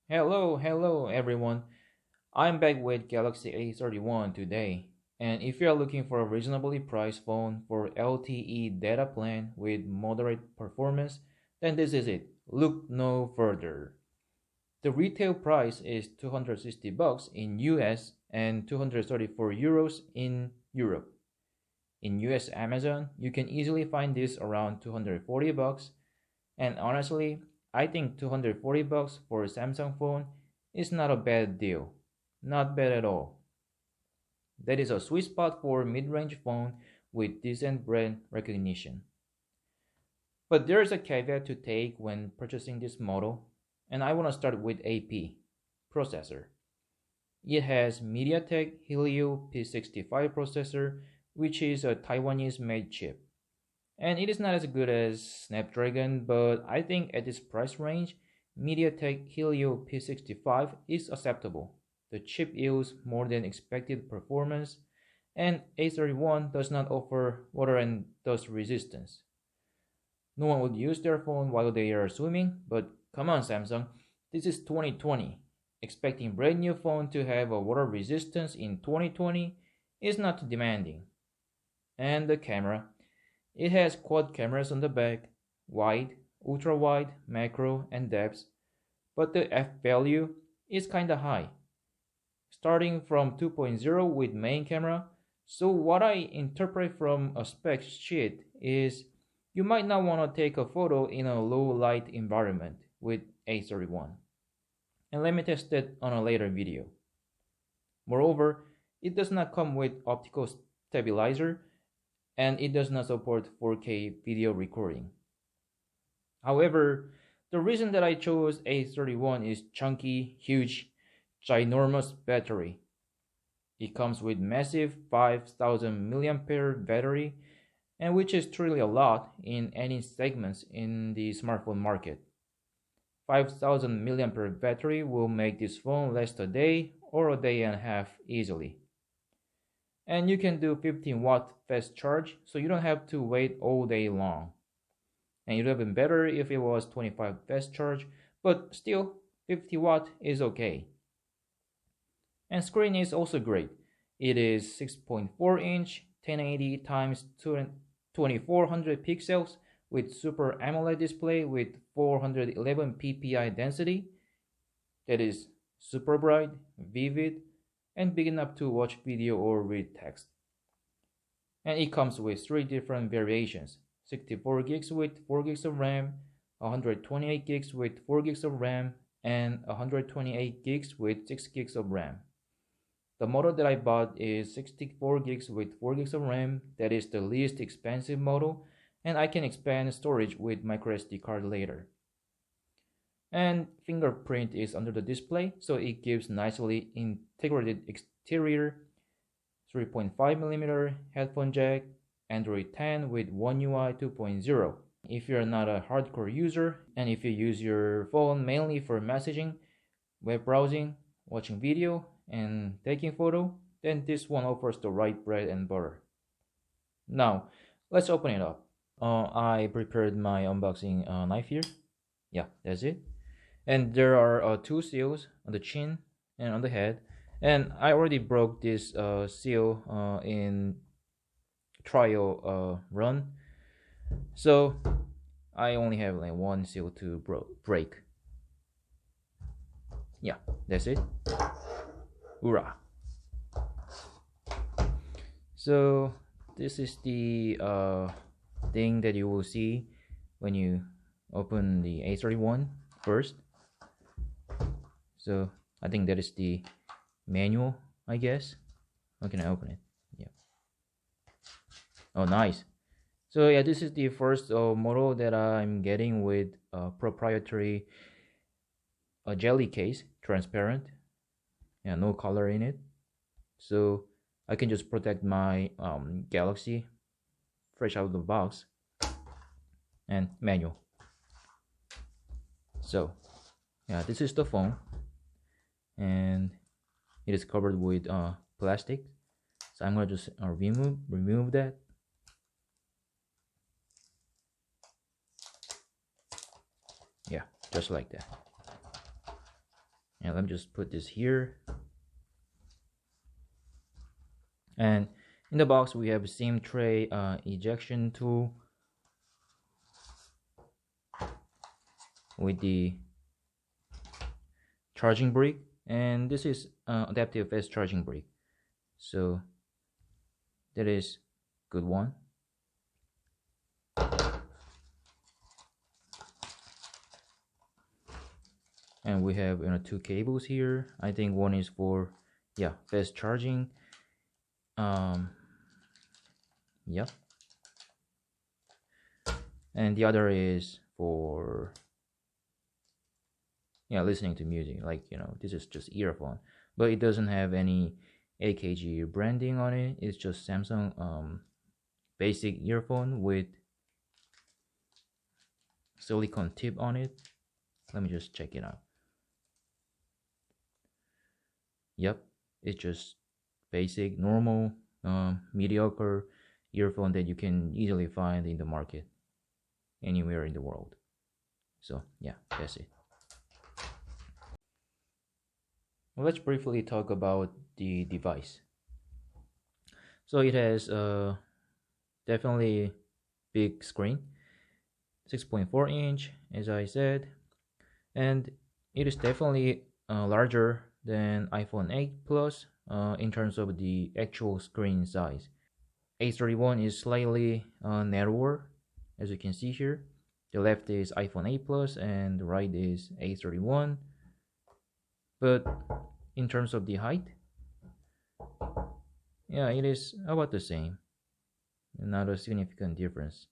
Hello everyone. I'm back with Galaxy A31 today. And if you're looking for a reasonably priced phone for LTE data plan with moderate performance, then this is it. Look no further. The retail price is 260 bucks in US and 234 euros in Europe. In US Amazon, you can easily find this around 240 bucks, and honestly, I think 240 bucks for a Samsung phone is not a bad deal. Not bad at all. That is a sweet spot for mid-range phone with decent brand recognition. But there is a caveat to take when purchasing this model, and I want to start with AP, processor. It has MediaTek Helio P65 processor, which is a Taiwanese made chip. And it is not as good as Snapdragon, but I think at this price range, MediaTek Helio P65 is acceptable. The chip yields more than expected performance, and A31 does not offer water and dust resistance. No one would use their phone while they are swimming, but come on Samsung, this is 2020. Expecting brand new phone to have a water resistance in 2020 is not too demanding. And the camera. It has quad cameras on the back, wide, ultra wide, macro, and depth, but the f value is kinda high, starting from 2.0 with main camera. So what I interpret from a spec sheet is you might not want to take a photo in a low light environment with A31. And let me test that on a later video. Moreover, it does not come with optical stabilizer, and it does not support 4K video recording. However, the reason that I chose A31 is chunky, huge, ginormous battery. It comes with massive 5000 mAh battery, and which is truly a lot in any segments in the smartphone market. 5000 mAh battery will make this phone last a day or a day and a half easily. And you can do 15-watt fast charge, so you don't have to wait all day long. And it would have been better if it was 25 fast charge, but still 50 watt is okay. And screen is also great. It is 6.4 inch 1080 times 2400 pixels with Super AMOLED display with 411 ppi density. That is super bright, vivid, and big enough to watch video or read text. And it comes with 3 different variations: 64 gigs with 4 gigs of RAM, 128 gigs with 4 gigs of RAM, and 128 gigs with 6 gigs of RAM. The model that I bought is 64 gigs with 4 gigs of RAM. That is the least expensive model, and I can expand storage with microSD card later. And fingerprint is under the display, so it gives nicely integrated exterior, 3.5mm headphone jack, Android 10 with One UI 2.0. If you're not a hardcore user, and if you use your phone mainly for messaging, web browsing, watching video, and taking photo, then this one offers the right bread and butter. Now, let's open it up. I prepared my unboxing knife here. Yeah, that's it. And there are 2 seals on the chin and on the head, and I already broke this seal in trial run, so I only have like 1 seal to break. Yeah, that's it. Hoorah! So this is the thing that you will see when you open the A31 first. So I think that is the manual, I guess. How can I open it? Yeah. Oh, nice. So yeah, this is the first model that I'm getting with proprietary jelly case, transparent. Yeah, no color in it. So I can just protect my Galaxy fresh out of the box. And manual. So yeah, this is the phone, and it is covered with plastic, so I'm gonna just remove that. Yeah, just like that. Yeah, let me just put this here. And in the box we have a SIM tray, ejection tool with the charging brick, and this is adaptive fast charging brick, so that is good one. And we have two cables here. I think one is for fast charging. Yep. And the other is for listening to music, like this is just earphone, but it doesn't have any AKG branding on it. It's just Samsung basic earphone with silicone tip on it. Let me just check it out. Yep, it's just basic, normal, mediocre earphone that you can easily find in the market anywhere in the world. So yeah, that's it. Well, let's briefly talk about the device. So it has definitely big screen, 6.4-inch, as I said, and it is definitely larger than iPhone 8 Plus in terms of the actual screen size. A31 is slightly narrower, as you can see here. The left is iPhone 8 Plus and the right is A31. But in terms of the height, yeah, it is about the same. Not a significant difference.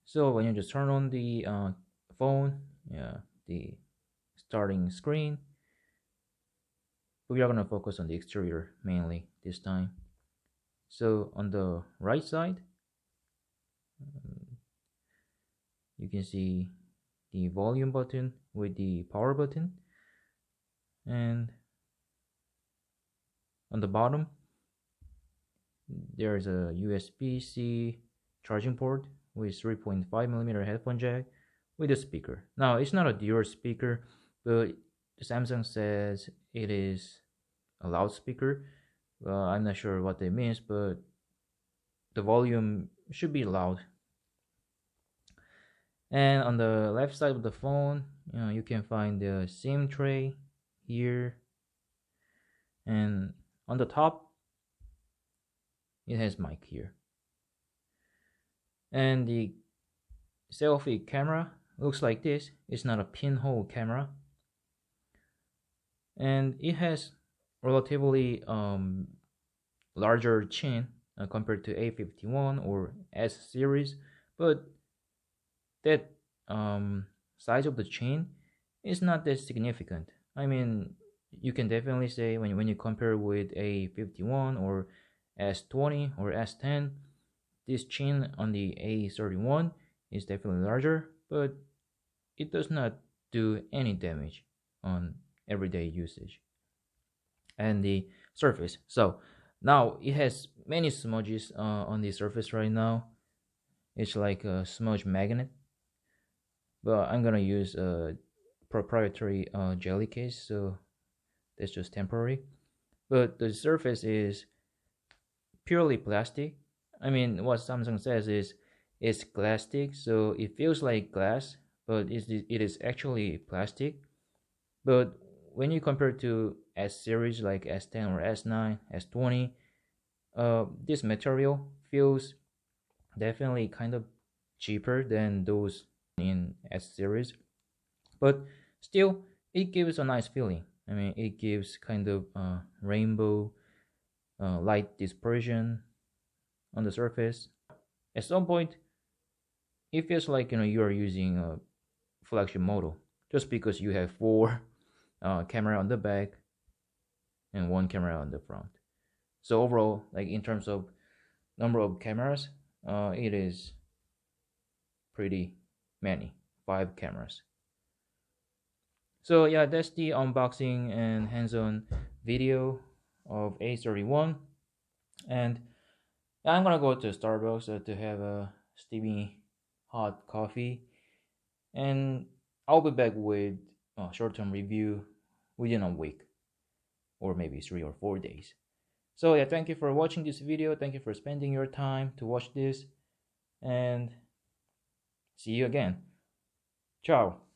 So when you just turn on the phone, the starting screen, we are going to focus on the exterior mainly this time. So on the right side, you can see the volume button with the power button, and on the bottom there is a USB-C charging port with 3.5mm headphone jack with a speaker. Now it's not a dual speaker, but Samsung says it is a loudspeaker. I'm not sure what that means, but the volume should be loud. And on the left side of the phone, you can find the SIM tray here, and on the top it has mic here. And the selfie camera looks like this. It's not a pinhole camera, and it has relatively larger chin compared to A51 or S series, but that size of the chin is not that significant. I mean, you can definitely say when you compare with A51 or S20 or S10, this chin on the A31 is definitely larger, but it does not do any damage on everyday usage. And the surface, so now it has many smudges on the surface right now. It's like a smudge magnet, but I'm gonna use a proprietary jelly case, so that's just temporary. But the surface is purely plastic. I mean, what Samsung says is it's plastic, so it feels like glass, but it is actually plastic. But when you compare to S series like S10 or S9, S20, this material feels definitely kind of cheaper than those in S series, but still it gives a nice feeling. I mean, it gives kind of rainbow light dispersion on the surface. At some point it feels like you are using a flagship model just because you have 4 camera on the back and 1 camera on the front. So overall, like in terms of number of cameras, it is pretty many, 5 cameras. So yeah, that's the unboxing and hands-on video of A31. And I'm gonna go to Starbucks to have a steamy hot coffee, and I'll be back with a short-term review within a week or maybe 3 or 4 days. So yeah, thank you for watching this video. Thank you for spending your time to watch this, and see you again. Ciao.